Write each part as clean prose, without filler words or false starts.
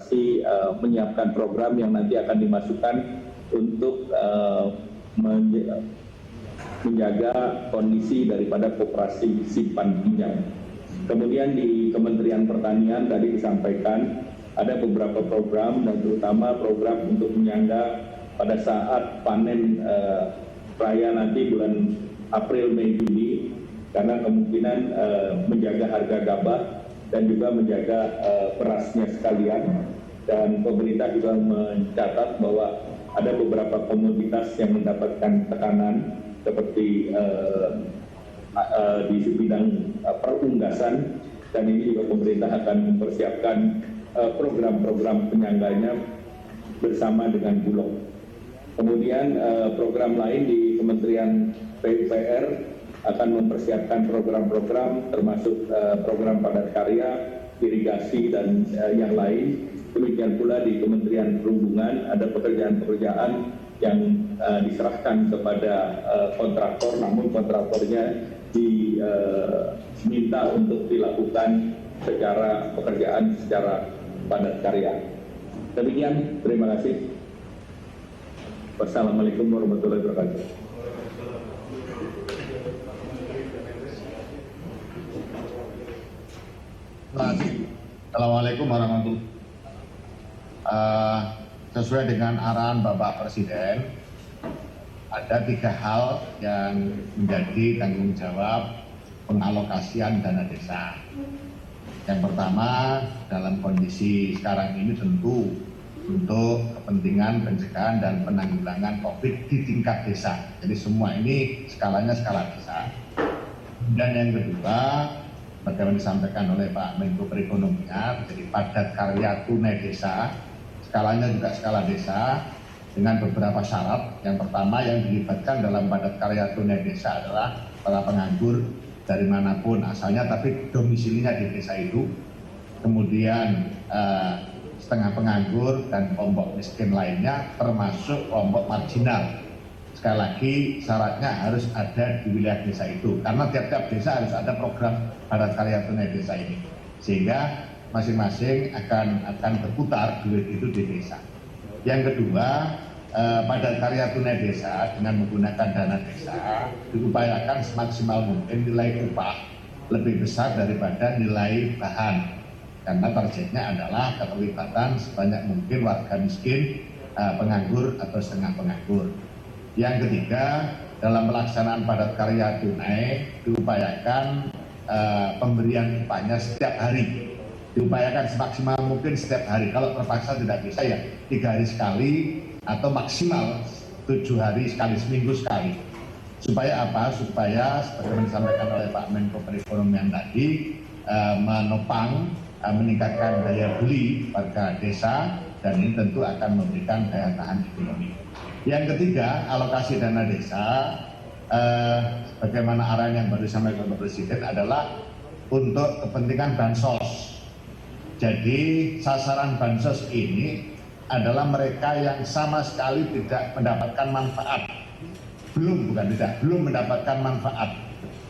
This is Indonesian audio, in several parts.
koperasi menyiapkan program yang nanti akan dimasukkan untuk menjaga kondisi daripada koperasi simpan pinjam. Kemudian di Kementerian Pertanian tadi disampaikan ada beberapa program dan terutama program untuk menyangga pada saat panen raya nanti bulan April, Mei, Juni, karena kemungkinan menjaga harga gabah dan juga menjaga berasnya sekalian. Dan pemerintah juga mencatat bahwa ada beberapa komoditas yang mendapatkan tekanan seperti di bidang perunggasan, dan ini juga pemerintah akan mempersiapkan program-program penyangganya bersama dengan Bulog. Kemudian program lain di Kementerian PUPR akan mempersiapkan program-program termasuk program padat karya, irigasi, dan yang lain. Demikian pula di Kementerian Perhubungan ada pekerjaan-pekerjaan yang diserahkan kepada kontraktor, namun kontraktornya diminta untuk dilakukan secara pekerjaan secara padat karya. Demikian, terima kasih. Wassalamualaikum warahmatullahi wabarakatuh. Assalamualaikum warahmatullahi wabarakatuh. Sesuai dengan arahan Bapak Presiden, ada 3 hal yang menjadi tanggung jawab pengalokasian dana desa. Yang pertama, dalam kondisi sekarang ini tentu untuk kepentingan pencegahan dan penanggulangan COVID di tingkat desa. Jadi semua ini skalanya skala desa. Dan yang kedua, bagaimana disampaikan oleh Pak Menko Perekonomian, jadi padat karya tunai desa, skalanya juga skala desa dengan beberapa syarat. Yang pertama yang dilibatkan dalam padat karya tunai desa adalah para penganggur dari manapun asalnya tapi domisilinya di desa itu. Kemudian setengah penganggur dan kelompok miskin lainnya termasuk kelompok marginal. Sekali lagi syaratnya harus ada di wilayah desa itu karena tiap-tiap desa harus ada program padat karya tunai desa ini, sehingga masing-masing akan berputar duit itu di desa. Yang kedua, padat karya tunai desa dengan menggunakan dana desa diupayakan semaksimal mungkin nilai upah lebih besar daripada nilai bahan, karena targetnya adalah keterlibatan sebanyak mungkin warga miskin, penganggur atau setengah penganggur. Yang ketiga, dalam pelaksanaan padat karya tunai diupayakan pemberian upahnya setiap hari, diupayakan semaksimal mungkin setiap hari. Kalau terpaksa tidak bisa ya 3 hari sekali atau maksimal 7 hari sekali, seminggu sekali. Supaya apa? Supaya seperti disampaikan oleh Pak Menko Perekonomian tadi, menopang, meningkatkan daya beli warga desa, dan ini tentu akan memberikan daya tahan ekonomi. Yang ketiga, alokasi dana desa, bagaimana arahan yang baru disampaikan oleh Presiden adalah untuk kepentingan bansos. Jadi sasaran bansos ini adalah mereka yang sama sekali tidak mendapatkan manfaat. Belum mendapatkan manfaat.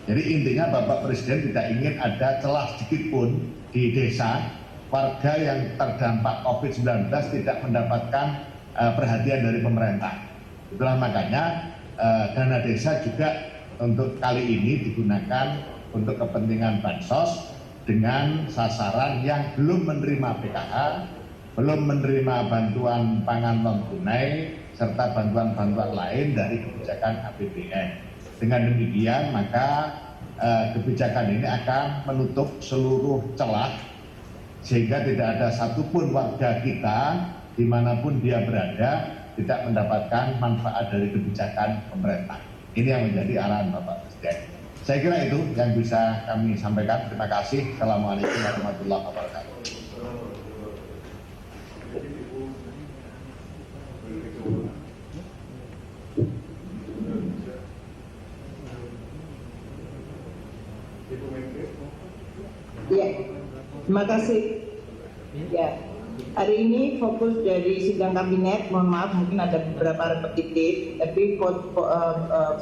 Jadi intinya Bapak Presiden tidak ingin ada celah sedikit pun di desa warga yang terdampak COVID-19 tidak mendapatkan perhatian dari pemerintah. Itulah makanya dana desa juga untuk kali ini digunakan untuk kepentingan bansos dengan sasaran yang belum menerima PKH, belum menerima bantuan pangan non tunai, serta bantuan-bantuan lain dari kebijakan APBN. Dengan demikian maka kebijakan ini akan menutup seluruh celah sehingga tidak ada satupun warga kita dimanapun dia berada tidak mendapatkan manfaat dari kebijakan pemerintah. Ini yang menjadi arahan Bapak Presiden. Saya kira itu yang bisa kami sampaikan. Terima kasih. Assalamualaikum warahmatullahi wabarakatuh. Ya, terima kasih. Ya, hari ini fokus dari sidang kabinet, mohon maaf mungkin ada beberapa repetitif, tapi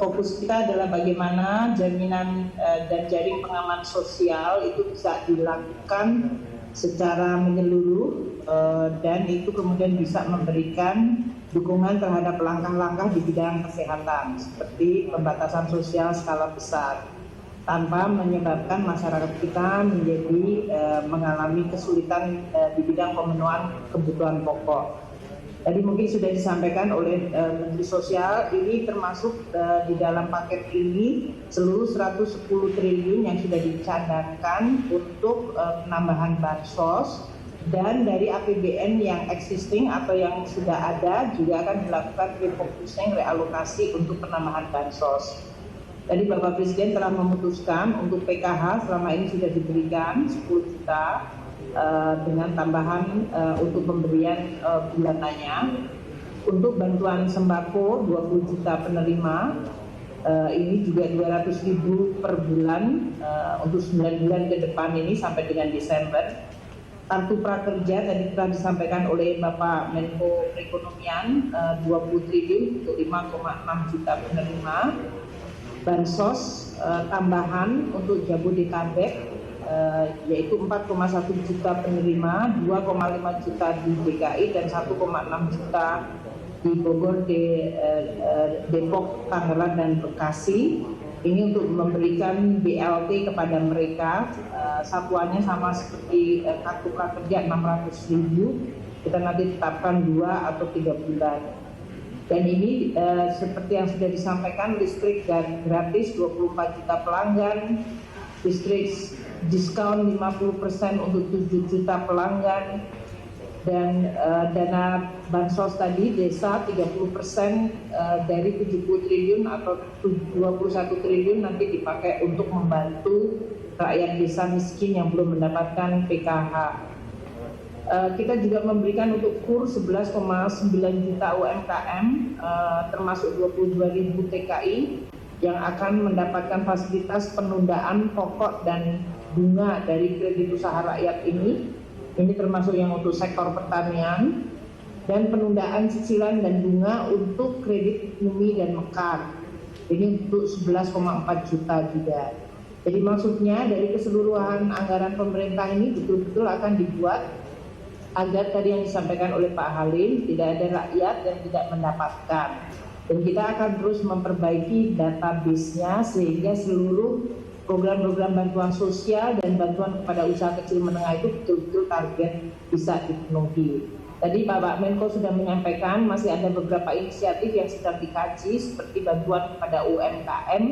fokus kita adalah bagaimana jaminan dan jaring pengaman sosial itu bisa dilakukan secara menyeluruh dan itu kemudian bisa memberikan dukungan terhadap langkah-langkah di bidang kesehatan seperti pembatasan sosial skala besar tanpa menyebabkan masyarakat kita menjadi mengalami kesulitan di bidang pemenuhan kebutuhan pokok. Tadi mungkin sudah disampaikan oleh Menteri Sosial, ini termasuk di dalam paket ini seluruh 110 triliun yang sudah dicadangkan untuk penambahan bansos, dan dari APBN yang existing atau yang sudah ada juga akan dilakukan refocusing realokasi untuk penambahan bansos. Tadi Bapak Presiden telah memutuskan untuk PKH selama ini sudah diberikan 10 juta dengan tambahan untuk pemberian bulanannya. Untuk bantuan sembako 20 juta penerima, ini juga 200.000 per bulan untuk 9 bulan ke depan ini sampai dengan Desember. Kartu prakerja tadi telah disampaikan oleh Bapak Menko Perekonomian 20 triliun untuk 5,6 juta penerima. Bansos tambahan untuk Jabodetabek yaitu 4,1 juta penerima, 2,5 juta di DKI dan 1,6 juta di Bogor, Depok, Tangerang dan Bekasi. Ini untuk memberikan BLT kepada mereka, satuannya sama seperti kartu prakerja 600.000, kita nanti tetapkan 2 atau 3 bulan. Dan ini seperti yang sudah disampaikan, listrik dan gratis 24 juta pelanggan, listrik diskon 50% untuk 7 juta pelanggan, dan dana bansos tadi desa 30% dari 70 triliun atau 21 triliun nanti dipakai untuk membantu rakyat desa miskin yang belum mendapatkan PKH. Kita juga memberikan untuk KUR 11,9 juta UMKM termasuk 22.000 TKI yang akan mendapatkan fasilitas penundaan pokok dan bunga dari kredit usaha rakyat ini. Ini termasuk yang untuk sektor pertanian, dan penundaan cicilan dan bunga untuk kredit bumi dan mekar. Ini untuk 11,4 juta juga. Jadi maksudnya dari keseluruhan anggaran pemerintah ini betul-betul akan dibuat agar tadi yang disampaikan oleh Pak Halim tidak ada rakyat yang tidak mendapatkan. Dan kita akan terus memperbaiki database-nya sehingga seluruh program-program bantuan sosial dan bantuan kepada usaha kecil menengah itu betul-betul target bisa dipenuhi. Tadi Bapak Menko sudah menyampaikan masih ada beberapa inisiatif yang sedang dikaji seperti bantuan kepada UMKM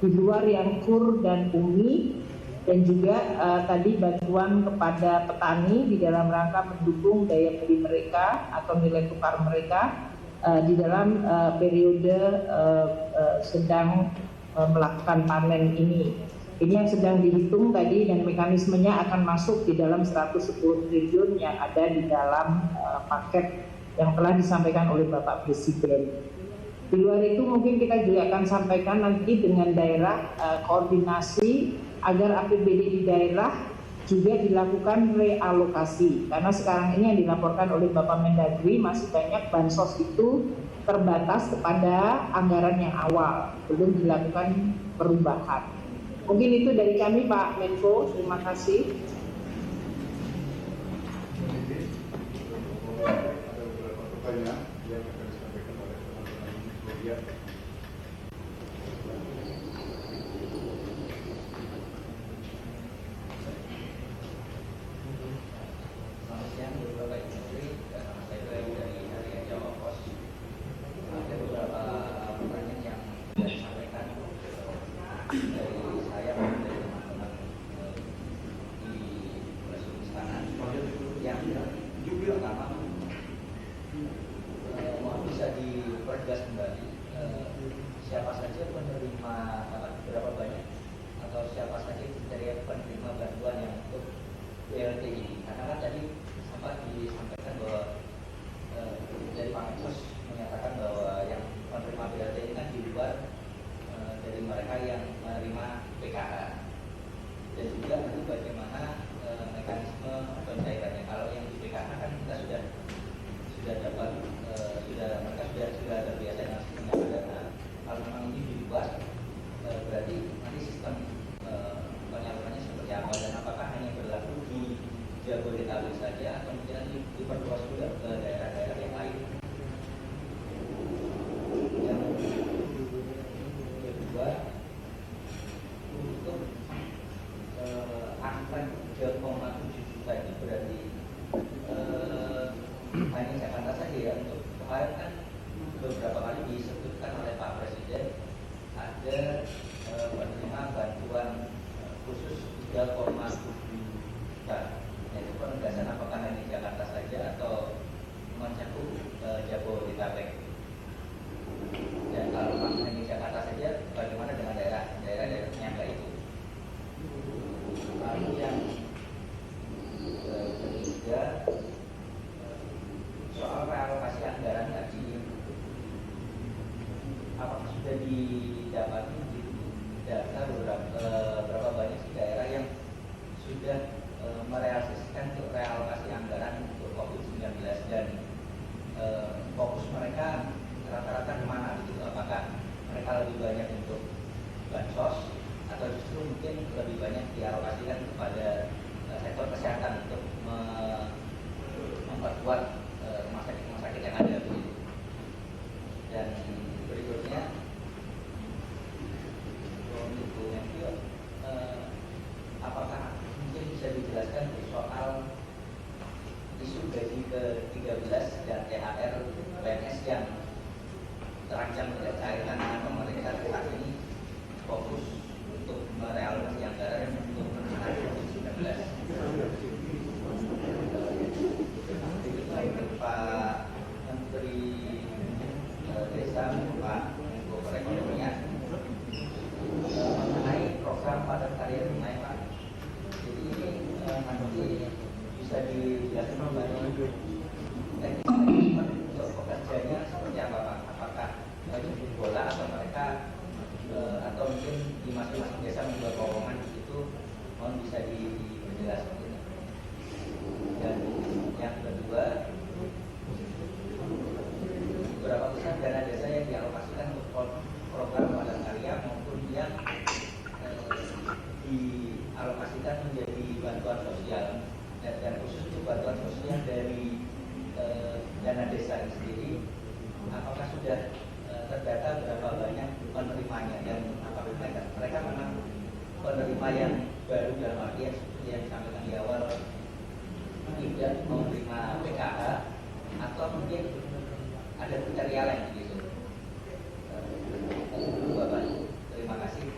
di luar yang KUR dan UMI, dan juga tadi bantuan kepada petani di dalam rangka mendukung daya beli mereka atau nilai tukar mereka di dalam periode sedang melakukan panen ini. Ini yang sedang dihitung tadi, dan mekanismenya akan masuk di dalam 110 triliun yang ada di dalam paket yang telah disampaikan oleh Bapak Presiden. Di luar itu mungkin kita juga akan sampaikan nanti dengan daerah koordinasi agar APBD di daerah juga dilakukan realokasi, karena sekarang ini yang dilaporkan oleh Bapak Mendagri masih banyak bansos itu terbatas kepada anggaran yang awal, belum dilakukan perubahan. Mungkin itu dari kami Pak Menko, terima kasih. Mohon bisa diperjelas kembali siapa saja penerima, berapa banyak atau siapa saja kriteria penerima bantuan yang untuk BLT ini, karena kan tadi sempat disampaikan bahwa dari Pak Mensos menyatakan bahwa yang penerima BLT ini kan di luar dari mereka yang menerima PKH, dan juga nanti bagaimana mekanisme pencairannya. Kalau yang di PKH kan kita sudah dapat mereka sudah terbiasa dengan sistem dana. Kalau memang ini kemarin kan beberapa kali disebutkan oleh Pak Presiden ada penerima bantuan khusus 3,7 juta. Yaitu penegasan apakah hanya Jakarta saja atau mencakup Jabodetabek. Dan kalau hanya Jakarta saja, bagaimana dengan daerah-daerah penyangga itu? Lalu yang ketiga, soal realokasi anggaran tadi, apakah sudah didapati data berapa banyak sih daerah yang sudah merealisasikan untuk realokasi anggaran untuk COVID-19 dan fokus mereka rata-rata kemana gitu? Apakah mereka lebih banyak untuk bansos atau justru mungkin lebih banyak dialokasikan kepada sektor kesehatan untuk memperkuat rumah sakit yang ada begitu. Dan berikutnya apakah mungkin bisa dijelaskan soal isu gaji ke-13 dan THR PNS yang terancam tidak cairkan dengan pemerintah saat ini fokus untuk merealokasi anggaran untuk penanganan COVID-19. Pak Menteri Desa, Pak Menko Perekonomian mengenai program padat karya tunai, Pak. Jadi ini nanti bisa dijelaskan kembali untuk pekerjanya seperti apa, Pak? Apakah jemput bola atau mereka atau mungkin di masing-masing desa membuat lowongan di situ, mohon bisa diperjelas ini. Dan yang kedua, berapa besar dana desa yang dialokasikan untuk program padat karya maupun yang dialokasikan menjadi bantuan sosial, dan khusus untuk bantuan sosial dari dana desa ini sendiri, apakah sudah terdata berapa banyak penerimanya dan apakah mereka memang penerima yang baru dalam artian seperti yang disampaikan di awal tidak menerima PKH atau mungkin ada kriteria lain gitu. Bapak, terima kasih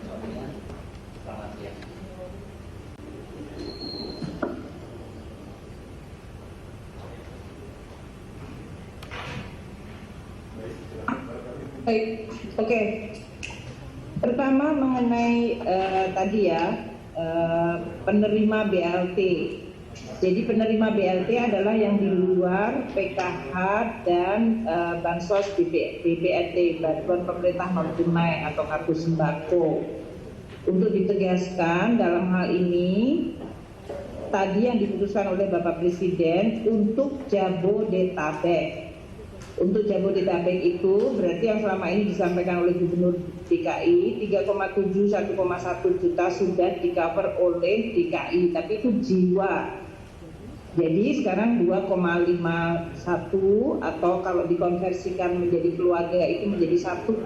semuanya. Selamat siang. Baik, oke. Pertama mengenai tadi ya penerima BLT. Jadi penerima BLT adalah yang di luar PKH dan bansos BPNT, bantuan pemerintah non tunai atau kartu sembako. Untuk ditegaskan dalam hal ini tadi yang diputuskan oleh Bapak Presiden untuk Jabodetabek. Untuk Jabodetabek itu berarti yang selama ini disampaikan oleh Gubernur DKI 3,7 1,1 juta sudah di-cover oleh DKI, tapi itu jiwa. Jadi sekarang 2,51 atau kalau dikonversikan menjadi keluarga itu menjadi 1,2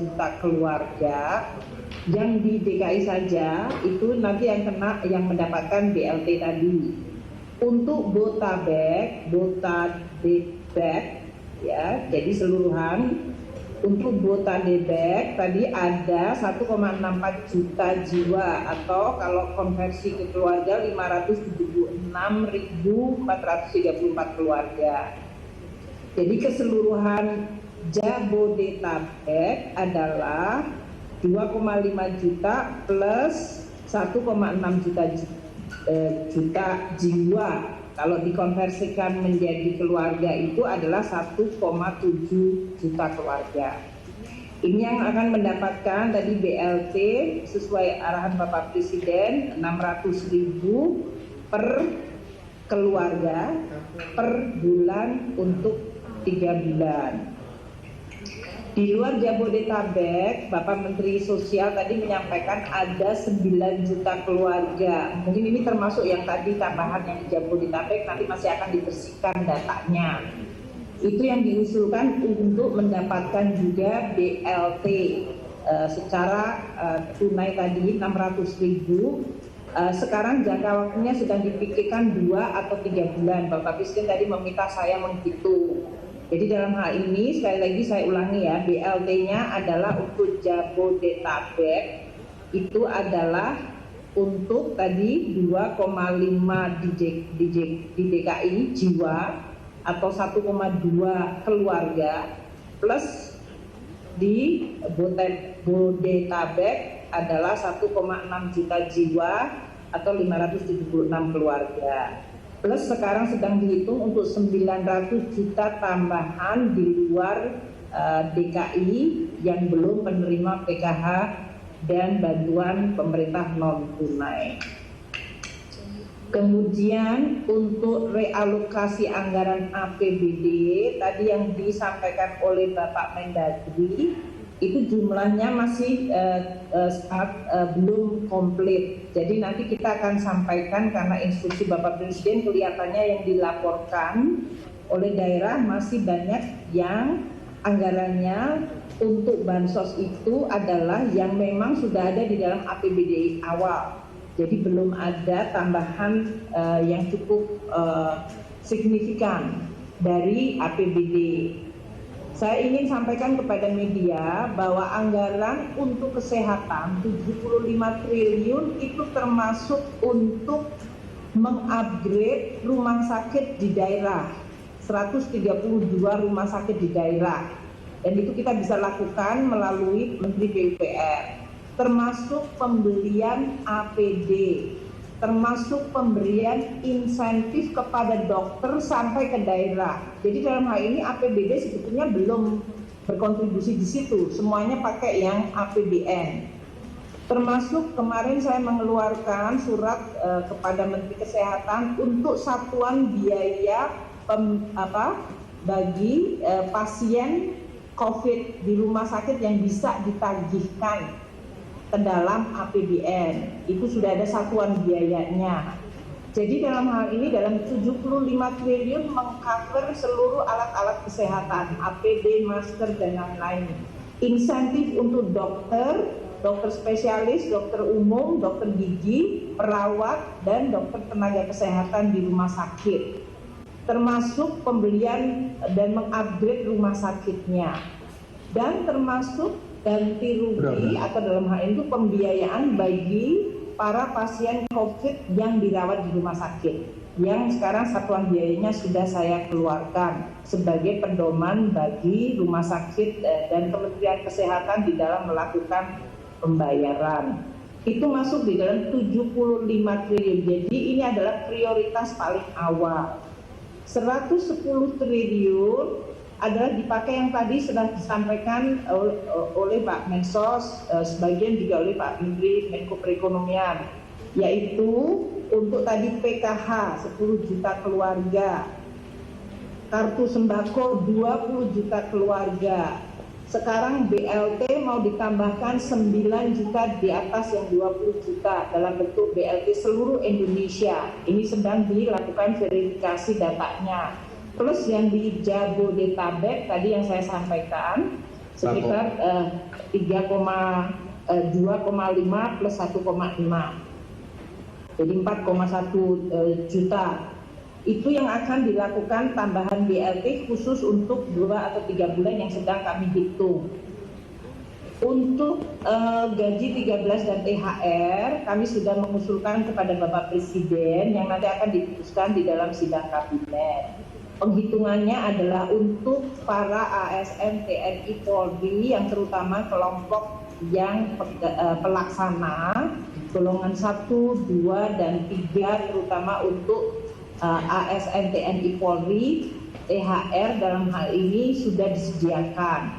juta keluarga yang di DKI saja itu nanti yang yang mendapatkan BLT tadi. Untuk Botabek ya, jadi seluruhan untuk Botabek tadi ada 1,64 juta jiwa atau kalau konversi ke keluarga 576.434 keluarga. Jadi keseluruhan Jabodetabek adalah 2,5 juta plus 1,6 juta jiwa. Kalau dikonversikan menjadi keluarga itu adalah 1,7 juta keluarga. Ini yang akan mendapatkan tadi BLT sesuai arahan Bapak Presiden 600.000 per keluarga per bulan untuk 3 bulan. Di luar Jabodetabek, Bapak Menteri Sosial tadi menyampaikan ada 9 juta keluarga. Mungkin ini termasuk yang tadi tambahan yang di Jabodetabek, nanti masih akan dibersihkan datanya. Itu yang diusulkan untuk mendapatkan juga BLT secara tunai tadi 600.000 Sekarang jangka waktunya sedang dipikirkan 2 atau 3 bulan. Bapak Presiden tadi meminta saya menghitung. Jadi dalam hal ini sekali lagi saya ulangi ya, BLT-nya adalah untuk Jabodetabek itu adalah untuk tadi 2,5 di DKI jiwa atau 1,2 keluarga, plus di Bodetabek adalah 1,6 juta jiwa atau 576 keluarga. Plus sekarang sedang dihitung untuk 900 juta tambahan di luar DKI yang belum menerima PKH dan bantuan pemerintah non tunai. Kemudian untuk realokasi anggaran APBD tadi yang disampaikan oleh Bapak Mendagri itu jumlahnya masih belum komplit. Jadi nanti kita akan sampaikan karena instruksi Bapak Presiden kelihatannya yang dilaporkan oleh daerah masih banyak yang anggarannya untuk bansos itu adalah yang memang sudah ada di dalam APBD awal. Jadi belum ada tambahan yang cukup signifikan dari APBD. Saya ingin sampaikan kepada media bahwa anggaran untuk kesehatan 75 triliun itu termasuk untuk mengupgrade rumah sakit di daerah, 132 rumah sakit di daerah. Dan itu kita bisa lakukan melalui Menteri PUPR, termasuk pembelian APD, termasuk pemberian insentif kepada dokter sampai ke daerah. Jadi dalam hal ini APBD sebetulnya belum berkontribusi di situ, semuanya pakai yang APBN. Termasuk kemarin saya mengeluarkan surat kepada Menteri Kesehatan untuk satuan biaya bagi pasien COVID di rumah sakit yang bisa ditagihkan ke dalam APBN. Itu sudah ada satuan biayanya. Jadi dalam hal ini dalam 75 triliun mengcover seluruh alat-alat kesehatan, APD, masker dan lain-lain. Insentif untuk dokter, dokter spesialis, dokter umum, dokter gigi, perawat dan dokter tenaga kesehatan di rumah sakit. Termasuk pembelian dan mengupgrade rumah sakitnya. Dan termasuk ganti rugi atau dalam hal itu pembiayaan bagi para pasien COVID yang dirawat di rumah sakit, yang sekarang satuan biayanya sudah saya keluarkan sebagai pedoman bagi rumah sakit dan Kementerian Kesehatan di dalam melakukan pembayaran. Itu masuk di dalam 75 triliun. Jadi ini adalah prioritas paling awal. 110 triliun adalah dipakai yang tadi sudah disampaikan oleh Pak Mensos, sebagian juga oleh Pak Menteri Menko Perekonomian, yaitu untuk tadi PKH 10 juta keluarga, kartu sembako 20 juta keluarga. Sekarang BLT mau ditambahkan 9 juta di atas yang 20 juta dalam bentuk BLT seluruh Indonesia. Ini sedang dilakukan verifikasi datanya. Plus yang di Jabodetabek tadi yang saya sampaikan sekitar 2,5 plus 1,5, jadi 4,1 juta. Itu yang akan dilakukan tambahan BLT khusus untuk 2 atau 3 bulan yang sedang kami hitung. Untuk gaji 13 dan THR kami sudah mengusulkan kepada Bapak Presiden yang nanti akan diputuskan di dalam sidang kabinet. Penghitungannya adalah untuk para ASN TNI Polri yang terutama kelompok yang pelaksana golongan 1, 2, dan 3 terutama untuk ASN TNI Polri, THR dalam hal ini sudah disediakan.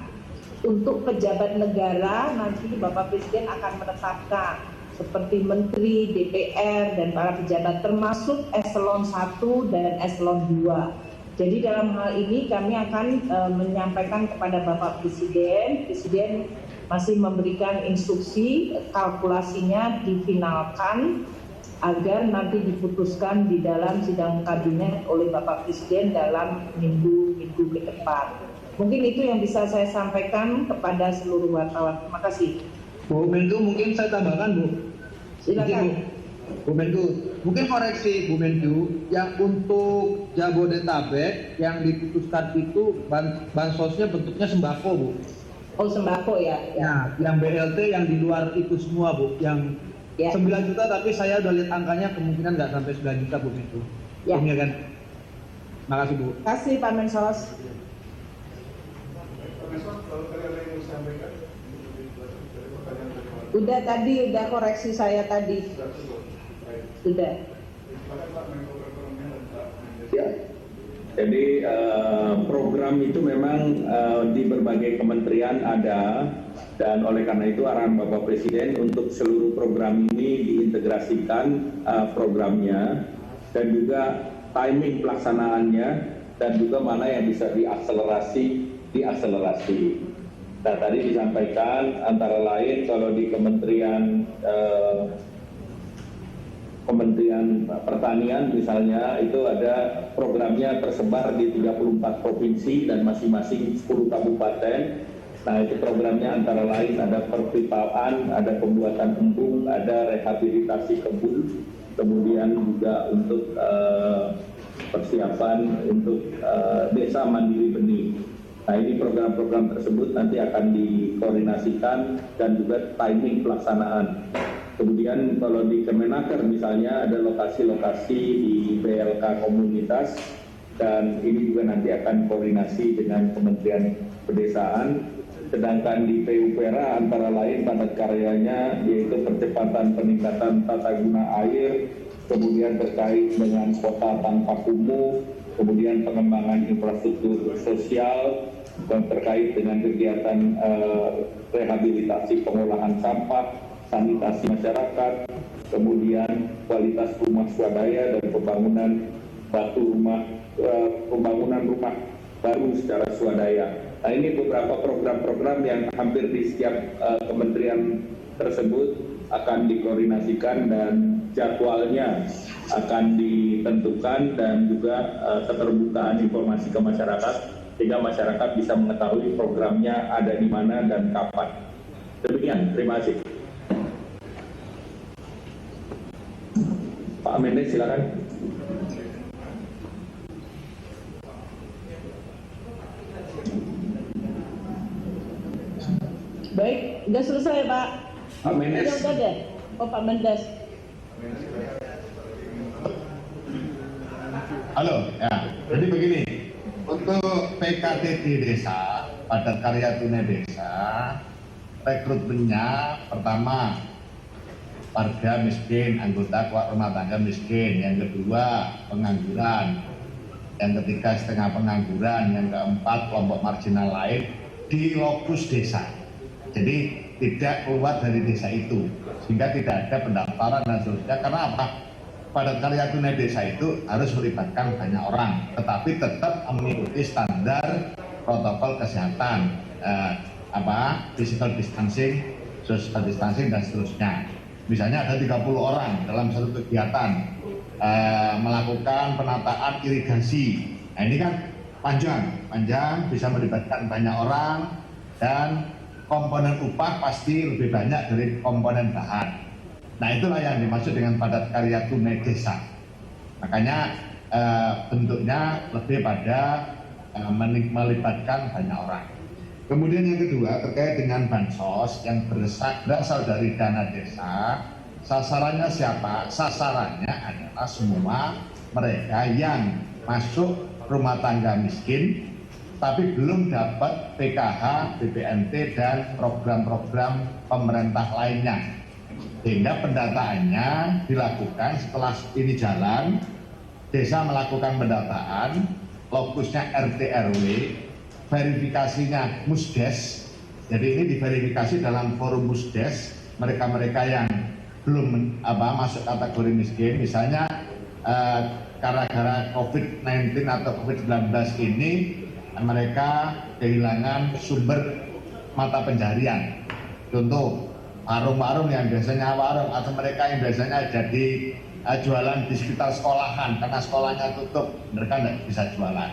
Untuk pejabat negara nanti Bapak Presiden akan menetapkan seperti Menteri, DPR, dan para pejabat termasuk eselon 1 dan eselon 2. Jadi dalam hal ini kami akan menyampaikan kepada Bapak Presiden, Presiden masih memberikan instruksi kalkulasinya difinalkan agar nanti diputuskan di dalam sidang kabinet oleh Bapak Presiden dalam minggu-minggu ke depan. Mungkin itu yang bisa saya sampaikan kepada seluruh wartawan. Terima kasih. Bu Menlu, mungkin saya tambahkan, Bu. Silakan. Bu Menku, mungkin koreksi Bu Menku, yang untuk Jabodetabek yang diputuskan itu bansosnya bentuknya sembako, Bu. Oh, sembako ya. Nah, yang BLT yang di luar itu semua, Bu, yang 9 juta, tapi saya udah lihat angkanya kemungkinan nggak sampai 9 juta, Bu Menku. Ya. Ini kan. Makasih, Bu. Terima kasih Pak Mensos. Udah tadi, udah koreksi saya tadi. Sudah. Ya. Jadi program itu memang di berbagai kementerian ada, dan oleh karena itu arahan Bapak Presiden untuk seluruh program ini diintegrasikan programnya dan juga timing pelaksanaannya dan juga mana yang bisa diakselerasi. Nah, tadi disampaikan antara lain kalau di Kementerian Pertanian misalnya itu ada programnya tersebar di 34 provinsi dan masing-masing 10 kabupaten. Nah, itu programnya antara lain ada perpipaan, ada pembuatan embung, ada rehabilitasi kebun, kemudian juga untuk persiapan untuk desa mandiri benih. Nah, ini program-program tersebut nanti akan dikoordinasikan dan juga timing pelaksanaan. Kemudian kalau di Kemenaker misalnya ada lokasi-lokasi di BLK komunitas, dan ini juga nanti akan koordinasi dengan Kementerian Pedesaan. Sedangkan di PUPera antara lain padat karyanya yaitu percepatan peningkatan tata guna air, kemudian terkait dengan kota tanpa kumuh, kemudian pengembangan infrastruktur sosial, dan terkait dengan kegiatan rehabilitasi pengolahan sampah, sanitasi masyarakat, kemudian kualitas rumah swadaya dan pembangunan rumah baru secara swadaya. Nah, ini beberapa program-program yang hampir di setiap kementerian tersebut akan dikoordinasikan dan jadwalnya akan ditentukan, dan juga keterbukaan informasi ke masyarakat sehingga masyarakat bisa mengetahui programnya ada di mana dan kapan. Demikian, terima kasih. Pak Mendes, silakan. Baik, udah selesai Pak. Pak Mendes. Udah deh. Oh, Pak Mendes. Halo, ya. Jadi begini, untuk PKT di desa, padat karya tunai desa, rekrutmennya pertama warga miskin, anggota rumah tangga miskin, yang kedua pengangguran, yang ketiga setengah pengangguran, yang keempat kelompok marginal lain di lokus desa. Jadi tidak keluar dari desa itu, sehingga tidak ada pendaftaran dan seterusnya. Karena apa? Padat karya tunai desa itu harus melibatkan banyak orang, tetapi tetap mengikuti standar protokol kesehatan, physical distancing, social distancing dan seterusnya. Misalnya ada 30 orang dalam satu kegiatan melakukan penataan irigasi. Nah, ini kan panjang, bisa melibatkan banyak orang, dan komponen upah pasti lebih banyak dari komponen bahan. Nah, itulah yang dimaksud dengan padat karya tunai desa. Makanya bentuknya lebih pada melibatkan banyak orang. Kemudian yang kedua terkait dengan bansos yang berasal dari dana desa, sasarannya siapa? Sasarannya adalah semua mereka yang masuk rumah tangga miskin tapi belum dapat PKH, BPNT dan program-program pemerintah lainnya. Sehingga pendataannya dilakukan setelah ini jalan, desa melakukan pendataan, lokusnya RT RW, verifikasinya Musdes. Jadi ini diverifikasi dalam forum Musdes mereka-mereka yang belum masuk kategori miskin, misalnya gara-gara COVID-19 atau COVID-19 ini mereka kehilangan sumber mata pencaharian. Contoh warung-warung yang biasanya warung, atau mereka yang biasanya jadi jualan di sekitar sekolahan karena sekolahnya tutup, mereka tidak bisa jualan.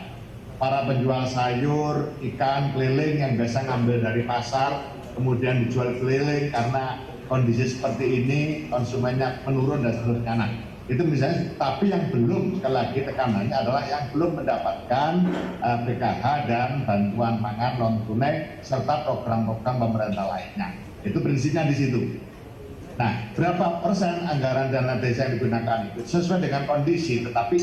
Para penjual sayur, ikan, keliling yang biasa ngambil dari pasar kemudian dijual keliling karena kondisi seperti ini konsumennya menurun dan seterusnya. Nah, itu misalnya, tapi yang belum, sekali lagi tekanannya adalah yang belum mendapatkan PKH dan bantuan pangan non tunai serta program-program pemerintah lainnya. Itu prinsipnya di situ. Nah, berapa persen anggaran dana desa yang digunakan itu sesuai dengan kondisi, tetapi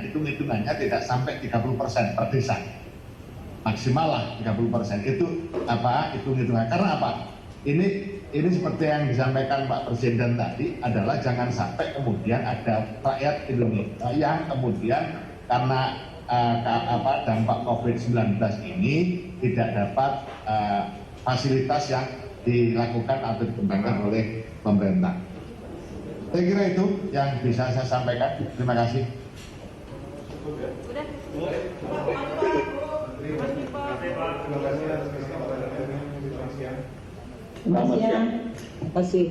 hitung-hitungannya tidak sampai 30% per desa. Maksimal lah 30%. Itu apa? Hitung-hitungan. Karena apa? Ini seperti yang disampaikan Pak Presiden tadi adalah jangan sampai kemudian ada rakyat Indonesia yang kemudian karena dampak COVID-19 ini tidak dapat fasilitas yang dilakukan atau dikembangkan oleh pemerintah. Saya kira itu yang bisa saya sampaikan. Terima kasih. Terima kasih.